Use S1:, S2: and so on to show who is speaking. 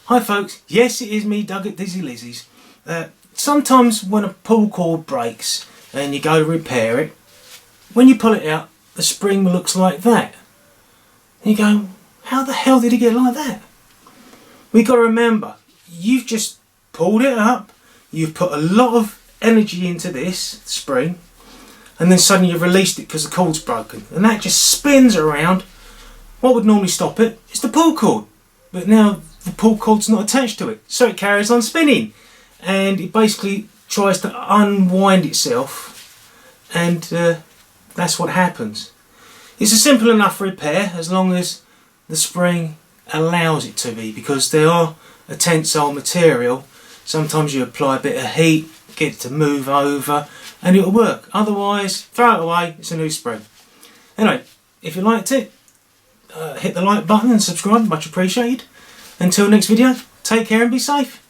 S1: Hi folks, yes it is me, Doug at Dizzy Lizzie's. Sometimes when a pull cord breaks and you go to repair it, when you pull it out the spring looks like that. And you go, how the hell did it get like that? We've got to remember, you've just pulled it up, you've put a lot of energy into this spring, and then suddenly you've released it because the cord's broken. And that just spins around. What would normally stop it is the pull cord. But now the pull cord's not attached to it, so it carries on spinning. And it basically tries to unwind itself, and that's what happens. It's a simple enough repair as long as the spring allows it to be, because they are a tensile material. Sometimes you apply a bit of heat, get it to move over, and it'll work. Otherwise, throw it away, it's a new spring. Anyway, if you liked it, hit the like button and subscribe, much appreciated. Until next video, take care and be safe.